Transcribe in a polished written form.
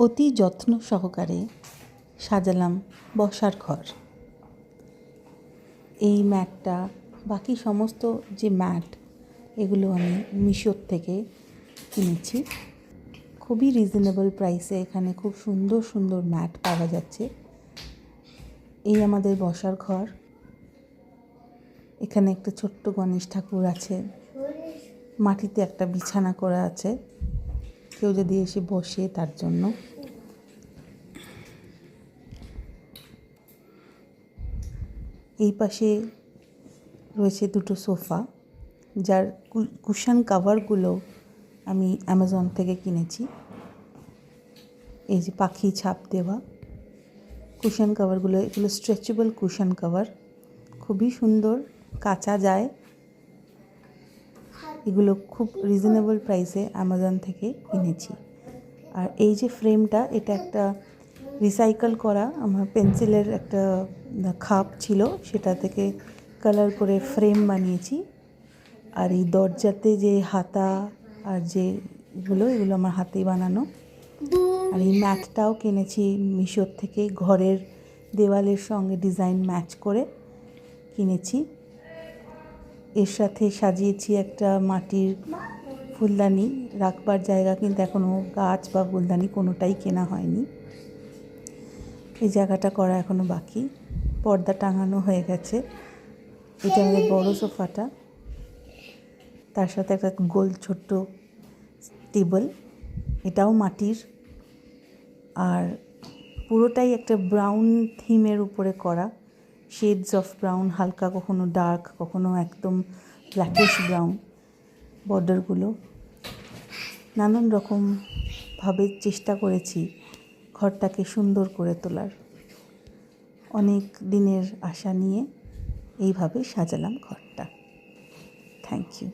অতি যত্ন সহকারে সাজালাম বসার ঘর। এই ম্যাটটা, বাকি সমস্ত যে ম্যাট, এগুলো আমি মিশোর থেকে কিনেছি। খুবই রিজনেবল প্রাইসে এখানে খুব সুন্দর সুন্দর ম্যাট পাওয়া যাচ্ছে। এই আমাদের বসার ঘর। এখানে একটা ছোট্ট গণেশ ঠাকুর আছে, মাটিতে একটা বিছানা করা আছে, কেউ যদি এসে বসে তার জন্য। এই পাশে রয়েছে দুটো সোফা, যার কুশন কাভারগুলো আমি অ্যামাজন থেকে কিনেছি। এই যে পাখি ছাপ দেওয়া কুশন কাভারগুলো, এগুলো স্ট্রেচেবল কুশন কাভার, খুবই সুন্দর, কাচা যায়। এগুলো খুব রিজনেবল প্রাইসে অ্যামাজন থেকে কিনেছি। আর এই যে ফ্রেমটা, এটা একটা রিসাইকেল করা আমার পেন্সিলের একটা খাপ ছিল, সেটা থেকে কালার করে ফ্রেম বানিয়েছি। আর এই দরজাতে যে হাতা আর যে এগুলো আমার হাতেই বানানো। আর এই ম্যাটটাও কিনেছি মিশোর থেকে, ঘরের দেওয়ালের সঙ্গে ডিজাইন ম্যাচ করে কিনেছি। এর সাথে সাজিয়েছি একটা মাটির ফুলদানি, রাখবার জায়গা কিন্তু এখনও গাছ বা ফুলদানি কোনোটাই কেনা হয়নি। এই জায়গাটা করা এখনও বাকি। পর্দা টাঙানো হয়ে গেছে। এটা আমাদের বড় সোফাটা, তার সাথে একটা গোল ছোট্ট টেবিল, এটাও মাটির। আর পুরোটাই একটা ব্রাউন থিমের উপরে করা, শেডস অফ ব্রাউন, হালকা কখনো ডার্ক, কখনো একদম ব্ল্যাকিশ ব্রাউন। বর্ডারগুলো নানান রকমভাবে চেষ্টা করেছি ঘরটাকে সুন্দর করে তোলার। অনেক দিনের আশা নিয়ে এইভাবে সাজালাম ঘরটা। Thank you.